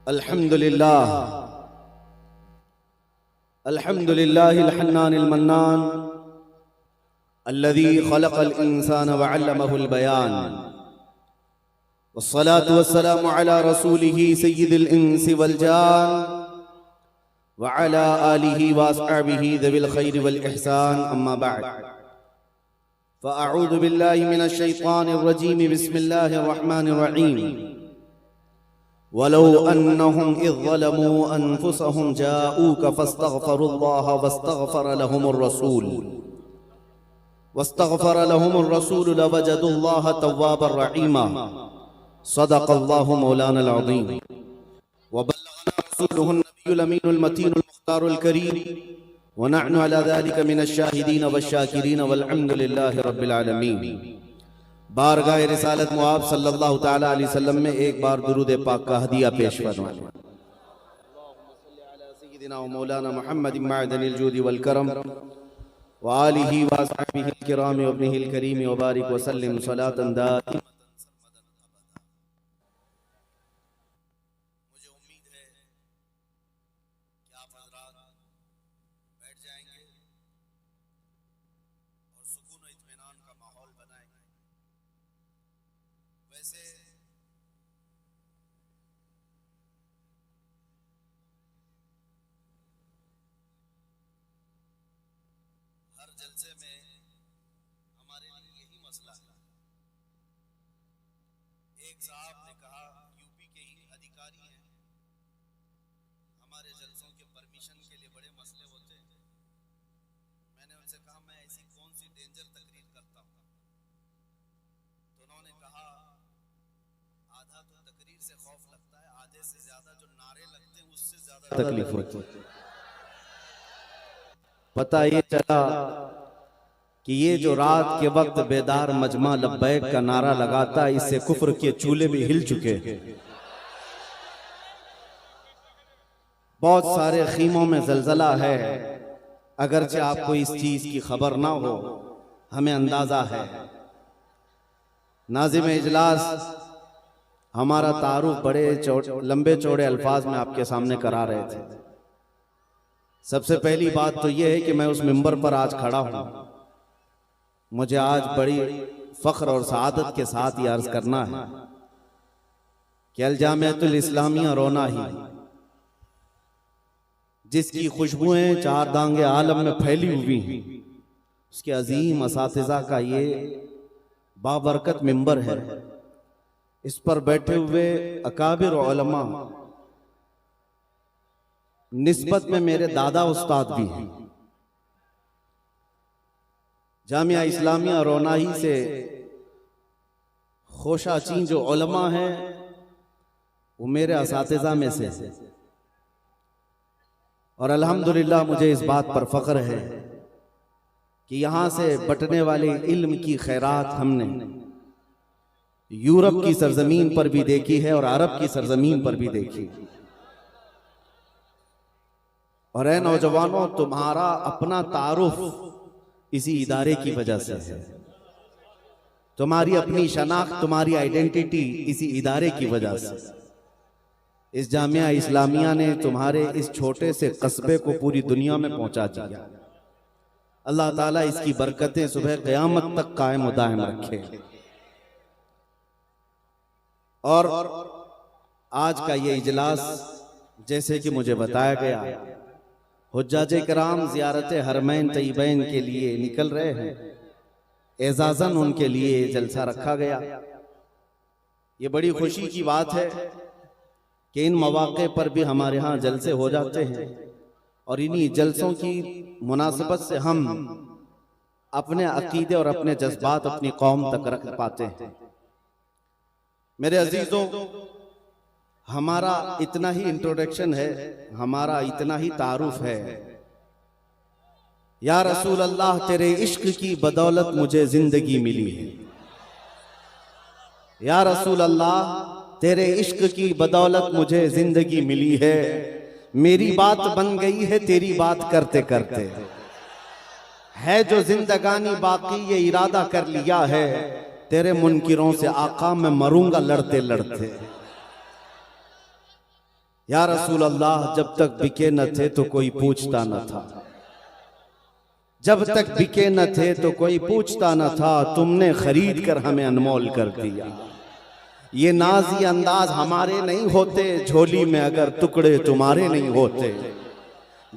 अल्हम्दुलिल्लाह अल्हम्दुलिल्लाहिल हन्नानिल मन्नान अल्लज़ी खलक़ल इंसान व अल्लमहुल बयान वस्सलातु वस्सलामु अला रसूलिही सय्यिदिल इंसि वल जान व अला आलिही व अस्हाबिही ज़िल खैरि वल इहसान अम्मा बअद फ़अऊज़ु बिल्लाहि मिनश शैतानिर रजीम बिस्मिल्लाहिर रहमानिर रहीम वलौ अन्नहुम इज़ ज़लमू अनफुसहुम जाऊक फस्तग़फ़रुल्लाह वस्तग़फ़र लहुमुर रसूल लवजदुल्लाह तव्वाबर रहीमा सदक़ल्लाहु मौलानल अज़ीम व बल्लगना रसूलुहुन नबियुल अमीनुल मतीनुल मुख्तारुल करीम व नहनु अला ज़ालिका मिनश शाहिदीन वश्शाकिरीन वल्हम्दुलिल्लाहि रब्बिल आलमीन। बारगाह रिसालत मुआब सल्लल्लाहु तआला अलैहि वसल्लम में एक बार दुरूद पाक का हदिया पेश फरमाएं। सय्यिदिना व मौलाना मुहम्मद मअदनिल जूदी वल करम व आलिही व अस्हाबिहिल किराम व इब्निहिल करीम व बारिक व सल्लिम सलातन दाइमतन सरमदन अबदा। मुझे उम्मीद है कि आप हज़रात बैठ जाएंगे और सुकून व इत्मीनान का माहौल बनाएंगे। वैसे हर जलसे में हमारे लिए यही मसला है। एक साहब ने कहा, यूपी के ही अधिकारी हैं, हमारे जलसों के परमिशन के लिए बड़े मसले होते हैं। मैंने उनसे कहा, मैं ऐसी कौन सी डेंजर तकरीर करता हूँ? तो उन्होंने कहा, आधा तो तकरीर से खौफ लगता है, आधे से ज्यादा जो नारे लगते हैं उससे ज्यादा तकलीफ होती है। पता ये चला कि ये जो रात के वक्त बेदार मजमा लब्बैक का नारा लगाता, इससे कुफ्र के चूल्हे भी हिल चुके हैं। बहुत सारे खीमों में जलजला है, अगरचे आपको इस चीज की खबर ना हो, हमें अंदाजा है। नाज़िम इजलास हमारा तारुफ बड़े लंबे चौड़े अल्फाज में आपके सामने करा रहे थे। सबसे पहली बात तो यह है कि मैं उस मिंबर पर आज खड़ा हूं। मुझे आज बड़ी फख्र और सआदत के साथ ये अर्ज करना है कि अल जामिअतुल इस्लामिया रोनाही, जिसकी खुशबुएं चार दांगे आलम में फैली हुई हैं, उसके अजीम असातिज़ा का ये बाबरकत मिंबर है। इस पर बैठे हुए अकाबिर उलमा, निस्बत में मेरे दादा उस्ताद भी हैं। जामिया इस्लामिया रोनाही से खोशाचीन जो उलमा हैं वो मेरे असातिज़ा में से, और अल्हम्दुलिल्लाह मुझे इस बात पर फख्र है कि यहाँ से बटने वाले इल्म की खैरात हमने यूरोप की सरजमीन पर भी देखी है और अरब की सरजमीन पर भी देखी। और ऐ नौजवानों, तुम्हारा अपना तारुफ इसी इदारे की वजह से है। तुम्हारी अपनी शनाख्त, तुम्हारी आइडेंटिटी इसी इदारे की वजह से। इस जामिया इस्लामिया ने तुम्हारे इस छोटे से कस्बे को पूरी दुनिया में पहुंचा दिया। अल्लाह ताला इसकी बरकतें सुबह क़यामत तक कायम दायम रखे। और आज का ये इजलास, जैसे कि मुझे बताया गया, हुज्जाजे किराम ज़ियारत हरमैन तय्यबैन के लिए निकल रहे हैं। एजाज़न उनके लिए जलसा रखा गया। ये बड़ी खुशी की बात है कि इन मौक़े पर भी हमारे यहाँ जलसे हो जाते हैं, और इन्हीं जलसों की मुनासबत से हम अपने अकीदे और अपने जज्बात अपनी कौम तक रख पाते हैं। मेरे अजीजों, हमारा इतना ही इंट्रोडक्शन है, हमारा इतना ही तारुफ है। या रसूल अल्लाह, तेरे इश्क की बदौलत मुझे जिंदगी मिली है। या रसूल अल्लाह, तेरे इश्क की बदौलत मुझे जिंदगी मिली है। मेरी बात बन गई है तेरी बात करते करते, है जो जिंदगानी बाकी ये इरादा कर लिया है, तेरे मुनकिरों से आका मैं मरूंगा लड़ते लड़ते। या रसूल अल्लाह, जब तक बिके न थे तो कोई पूछता न था, जब तक बिके न थे तो कोई पूछता न था, तुमने खरीद कर हमें अनमोल कर दिया। ये नाज़ी अंदाज हमारे नहीं होते, झोली में अगर टुकड़े तुम्हारे नहीं होते,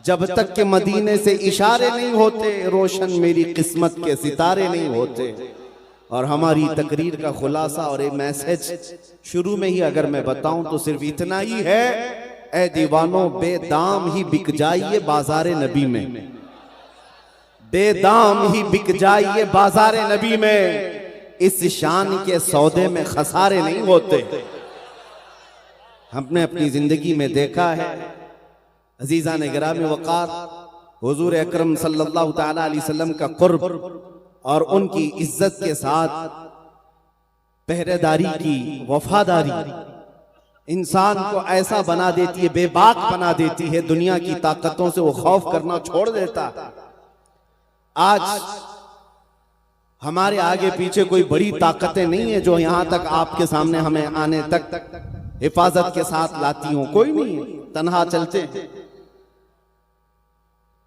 जब तक के मदीने से इशारे नहीं होते, रोशन मेरी किस्मत के सितारे नहीं होते। और हमारी तकरीर का खुलासा और एक मैसेज शुरू में ही अगर मैं बताऊं तो सिर्फ इतना ही है, ए दीवानों बेदाम ही बिक जाइए बाजारे नबी में, बेदाम ही बिक जाइए बाजारे नबी में, इस शान के सौदे में खसारे नहीं होते। हमने अपनी जिंदगी में देखा है अजीजा ने गिरामी वकार हुजूर अकरम सल्लल्लाहु तआला अलैहि वसल्लम का कुर्ब और उनकी इज्जत के साथ पहरेदारी की वफादारी इंसान को ऐसा बना देती है, बेबाक बना देती है, दुनिया की ताकतों से वो खौफ करना छोड़ देता है। आज हमारे आगे पीछे कोई बड़ी ताकतें नहीं है जो यहां तक आपके सामने हमें आने तक हिफाजत के साथ लाती हूं, कोई नहीं है, तन्हा चलते हैं।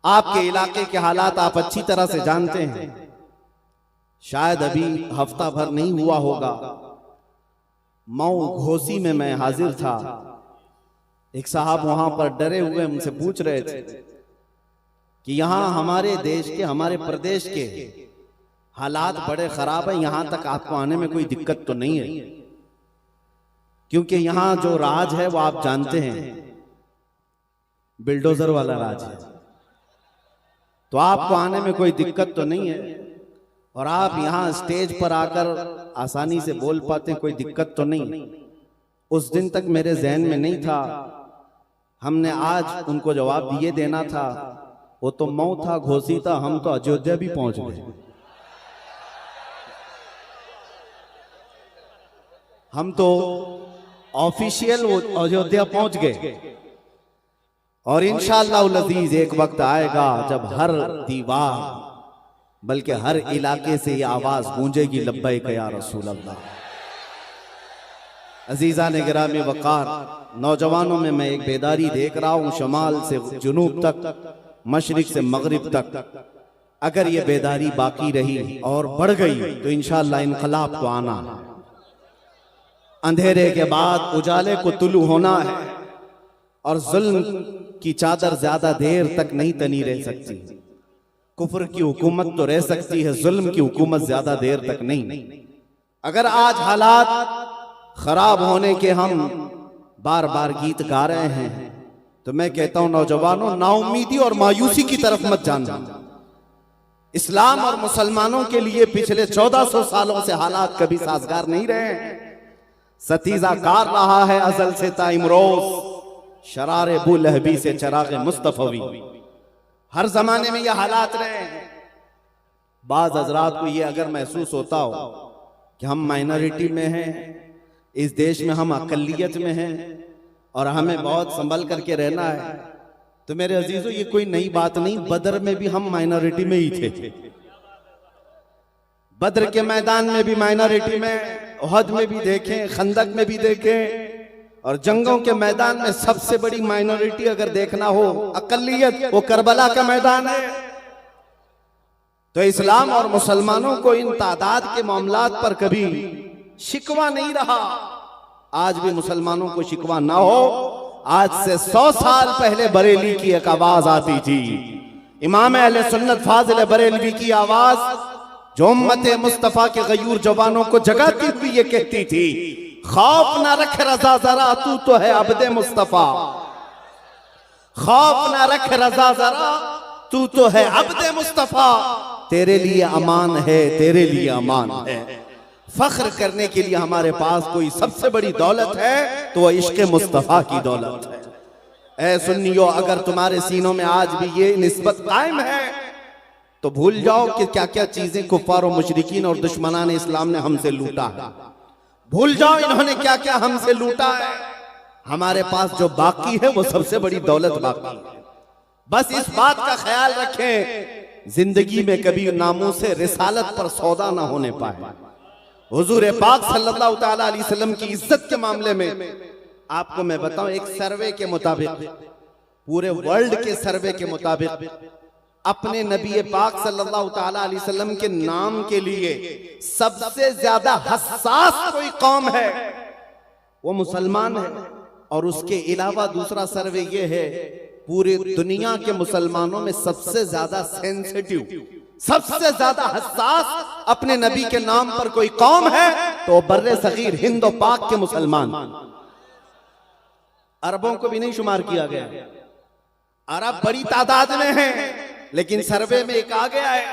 आपके इलाके के हालात आप अच्छी तरह से जानते हैं। शायद अभी हफ्ता भर नहीं हुआ होगा, मऊ घोसी में मैं हाजिर था। एक साहब वहां पर डरे हुए मुझसे पूछ रहे थे कि यहां हमारे देश के, हमारे प्रदेश के हालात बड़े खराब है, यहां तक आपको आने में कोई दिक्कत तो नहीं है? क्योंकि यहां जो राज है वो आप जानते हैं, बिल्डोजर वाला राज है, तो आपको आने में कोई दिक्कत तो नहीं है। और आप यहां स्टेज पर आकर आसानी से बोल पाते हैं, कोई दिक्कत तो नहीं। उस दिन तक मेरे जहन में नहीं था, हमने आज उनको जवाब दिए देना था। वो तो मऊ था, घोसी था, हम तो अयोध्या भी पहुंच गए। हम तो ऑफिशियल अयोध्या पहुंच गए। और इंशाअल्लाह अज़ीज एक वक्त आएगा जब हर दीवार बल्कि हर इलाके से ये आवाज गूंजेगी, लब्बैक या रसूल अल्लाह। अजीजा ने गिरामी वकार, नौजवानों में मैं एक बेदारी देख रहा हूं, शमाल से जुनूब तक, मशरिक से मगरिब तक। अगर ये बेदारी बाकी रही और बढ़ गई तो इंशाअल्लाह इनकलाब को आना है। अंधेरे के बाद उजाले को तुलू होना है, और जुल्म की चादर ज्यादा देर तक नहीं तनी रह सकती। कुफ्र की हुकूमत तो रह सकती है, जुल्म की हुकूमत ज्यादा देर तक नहीं। अगर आज हालात खराब होने के हम बार बार गीत गा रहे हैं, तो मैं कहता हूं नौजवानों, नाउमीदी और मायूसी की तरफ मत जाना। इस्लाम और मुसलमानों के लिए पिछले 1400 सालों से हालात कभी साजगार नहीं रहे हैं। सतीजा कार रहा है अजल से ता इमरोज, शरारे बू लहबी से चरागे मुस्तफवी। हर जमाने में ये हालात रहे हैं। बाज हजरात को ये अगर महसूस होता हो कि हम माइनॉरिटी में हैं, इस देश में हम अकलियत में हैं और हमें बहुत संभल करके रहना है, तो मेरे अजीजों ये कोई नई बात नहीं। बदर में भी हम माइनॉरिटी में ही थे, बदर के मैदान में भी माइनॉरिटी में, उहद में भी देखें, खंदक में भी देखें, और जंगों के मैदान में सबसे बड़ी माइनॉरिटी अगर देखना हो, अकलियत, वो करबला का मैदान है। तो इस्लाम और मुसलमानों को इन तादाद के मामलात पर कभी शिकवा नहीं रहा। आज भी मुसलमानों को शिकवा ना हो। आज से 100 साल पहले बरेली की एक आवाज आती थी, इमाम अहले सुन्नत फाजिल बरेलवी की आवाज, जो उम्मत मुस्तफा के गयूर जवानों को जगाती हुई ये कहती थी, खौफ ना रख रजा जरा, तू तो है अब्दे मुस्तफा। खौफ ना रख रजा जरा, तू तो है अब्दे मुस्तफा। तेरे लिए अमान है, तेरे लिए अमान है। फख्र करने के लिए हमारे पास कोई सबसे बड़ी दौलत है तो वह इश्क मुस्तफा की दौलत है। ऐ सुन्नियों, अगर तुम्हारे सीनों में आज भी ये निस्बत कायम है तो भूल जाओ कि क्या क्या चीजें कुफ्फार और मुशरिकीन और दुश्मनान इस्लाम ने हमसे लूटा है। भूल जाओ इन्होंने क्या क्या हमसे लूटा है। हमारे पास जो बाकी है वो सबसे बड़ी दौलत बाकी है। बस इस बात का ख्याल रखें, जिंदगी में कभी नामूसे रिसालत पर सौदा ना होने पाए। हुजूर पाक सल्लल्लाहु तआला अलैहि वसल्लम की इज्जत के मामले में आपको मैं बताऊं, एक सर्वे के मुताबिक, पूरे वर्ल्ड के सर्वे के मुताबिक, अपने नबी पाक सल्लल्लाहु ताला अलैहि वसल्लम के नाम के लिए सबसे ज्यादा हसास कोई कौम है वो मुसलमान है। और उसके अलावा दूसरा सर्वे ये है, पूरे दुनिया के मुसलमानों में सबसे ज्यादा सेंसिटिव, सबसे ज्यादा हसास अपने नबी के नाम पर कोई कौम है तो बर्रे सगीर हिंद और पाक के मुसलमान। अरबों को भी नहीं शुमार किया गया, अरब बड़ी तादाद में हैं, लेकिन सर्वे में एक आ गया है,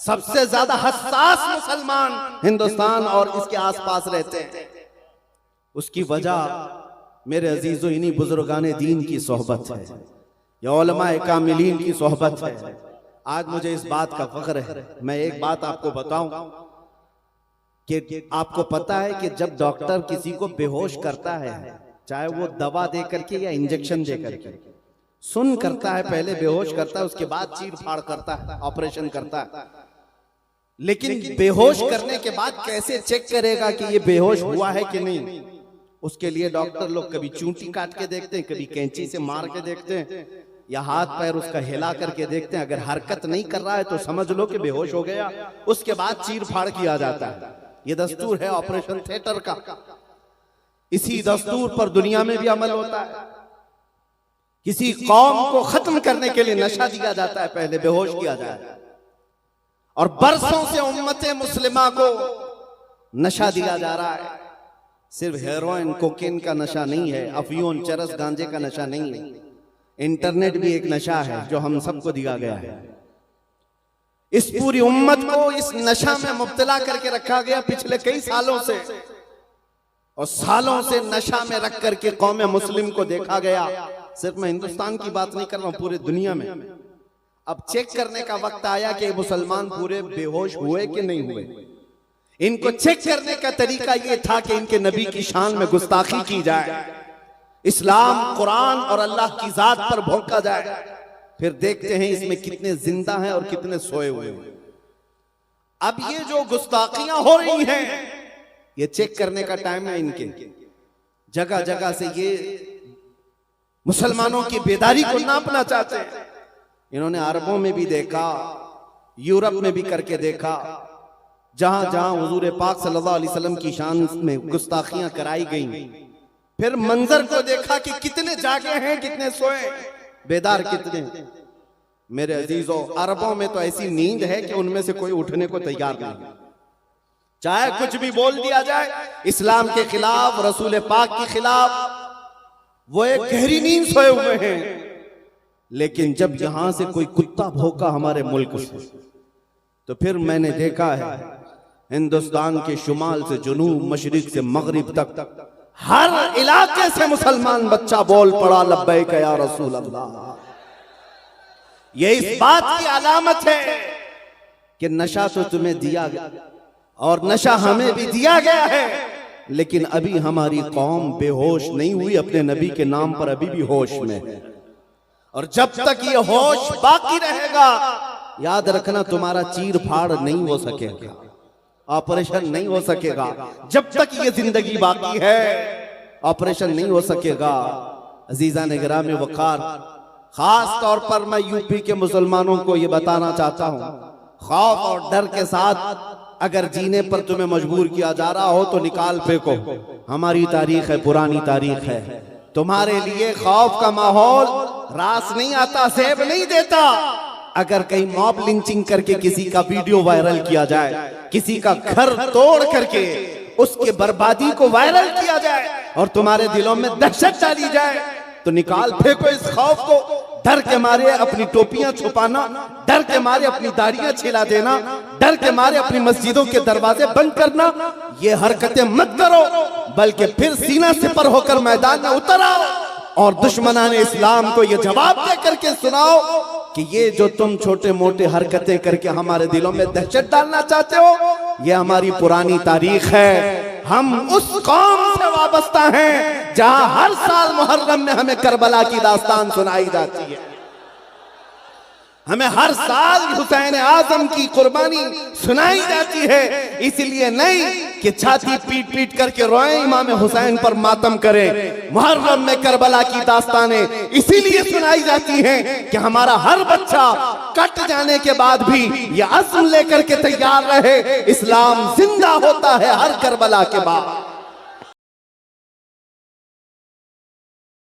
सबसे ज्यादा हसास मुसलमान हिंदुस्तान और इसके आसपास रहते हैं। उसकी वजह मेरे अजीजों इन्हीं बुजुर्गाने दीन की सोहबत है, या उलमाए कामिलीन की सोहबत है। आज मुझे इस बात का फख्र है। मैं एक बात आपको बताऊं कि आपको पता है कि जब डॉक्टर किसी को बेहोश करता है, चाहे वो दवा दे करके या इंजेक्शन दे करके, सुन करता है, पहले बेहोश करता है, उसके बाद चीर फाड़ करता है, ऑपरेशन करता है। लेकिन बेहोश करने के बाद कैसे चेक करेगा कि ये बेहोश हुआ है कि नहीं? उसके लिए डॉक्टर लोग कभी चूंटी काट के देखते हैं, कभी कैंची से मार के देखते हैं, या हाथ पैर उसका हिला करके देखते हैं। अगर हरकत नहीं कर रहा है तो समझ लो कि बेहोश हो गया। उसके बाद चीर फाड़ किया जाता है। ये दस्तूर है ऑपरेशन थिएटर का। इसी दस्तूर पर दुनिया में भी अमल होता है। किसी कौम को खत्म करने के लिए नशा दिया जाता है, पहले बेहोश किया जाए, और बरसों से उम्मते मुस्लिमा को नशा दिया जा रहा है। सिर्फ हेरोइन कोकेन का नशा नहीं है, अफीम चरस गांजे का नशा नहीं है, इंटरनेट भी एक नशा है जो हम सबको दिया गया है। इस पूरी उम्मत को इस नशा में मुब्तला करके रखा गया पिछले कई सालों से, और सालों से नशा में रख करके कौम मुस्लिम को देखा गया। सिर्फ मैं हिंदुस्तान की बात नहीं कर रहा हूं, पूरे दुनिया में। अब चेक करने का वक्त आया कि मुसलमान पूरे बेहोश हुए कि नहीं हुए। इनको चेक करने का तरीका यह था कि इनके नबी की शान में गुस्ताखी की जाए, इस्लाम, कुरान और अल्लाह की जात पर भौंका जाए। फिर देखते हैं इसमें कितने जिंदा हैं और कितने सोए हुए हैं। अब ये जो गुस्ताखियां हो रही हैं, ये चेक करने का टाइम है इनके। जगह जगह से ये मुसलमानों की बेदारी को नापना चाहते हैं। इन्होंने अरबों में भी देखा, यूरोप में भी करके देखा, जहां जहां हुजूर पाक सल्लल्लाहु अलैहि वसल्लम की शान में गुस्ताखियां कराई गई। फिर मंजर को देखा कि कितने जागे हैं, कितने सोए, बेदार कितने। मेरे अजीजों, अरबों में तो ऐसी नींद है कि उनमें से कोई उठने को तैयार नहीं। चाहे कुछ भी बोल दिया जाए इस्लाम के खिलाफ, रसूल पाक के खिलाफ, वो एक गहरी नींद सोए हुए हैं। लेकिन जब यहां से कोई कुत्ता भौंका हमारे मुल्क से, तो फिर मैंने देखा है हिंदुस्तान के शुमाल से जुनूब, मशरिक से मगरिब तक हर इलाके से मुसलमान बच्चा बोल पड़ा, लब्बैक या रसूल अल्लाह। ये इस बात की अलामत है कि नशा तो तुम्हें दिया गया और नशा हमें भी दिया गया है, लेकिन अभी हमारी कौम बेहोश नहीं हुई, अपने नबी के नाम पर अभी भी होश में है। और जब तक ये होश बाकी रहेगा, याद रखना तुम्हारा चीर फाड़ नहीं हो सकेगा, ऑपरेशन नहीं हो सकेगा। जब तक ये जिंदगी बाकी है, ऑपरेशन नहीं हो सकेगा। अजीजान गिराम वकार, खास तौर पर मैं यूपी के मुसलमानों को ये बताना चाहता हूँ, खौफ और डर के साथ अगर जीने पर तुम्हें मजबूर किया जा रहा हो तो निकाल फेंको। हमारी तारीख है, पुरानी तारीख है। तुम्हारे लिए खौफ का माहौल रास नहीं आता, सेब नहीं देता। अगर कहीं मॉब लिंचिंग करके किसी का वीडियो वायरल किया जाए, किसी का घर तोड़ करके उसके बर्बादी को वायरल किया जाए और तुम्हारे दिलों में दहशत डाली जाए, तो निकाल फेंको इस खौफ को। डर के मारे अपनी टोपियां छुपाना, डर के मारे अपनी दाढ़ियां छिला देना, डर के मारे अपनी मस्जिदों के दरवाजे बंद करना, ये हरकतें मत करो, बल्कि फिर सीना सिपर होकर मैदान में उतर आओ और दुश्मनाने इस्लाम को ये जवाब दे करके सुनाओ कि ये जो तुम छोटे मोटे हरकतें करके हमारे दिलों में दहशत डालना चाहते हो, ये हमारी पुरानी तारीख है। हम उस कौम से वाबस्ता हैं जहां हर साल मुहर्रम में हमें करबला की दास्तान सुनाई जाती है। हमें हर साल हुसैन आजम की कुर्बानी सुनाई जाती है, इसलिए नहीं कि छाती पीट पीट करके रोए, इमाम हुसैन पर मातम करें। मुहर्रम में करबला की दास्तानें इसीलिए सुनाई जाती हैं कि हमारा हर बच्चा कट जाने के बाद भी यह अज़्म लेकर के तैयार रहे, इस्लाम जिंदा होता है हर करबला के बाद।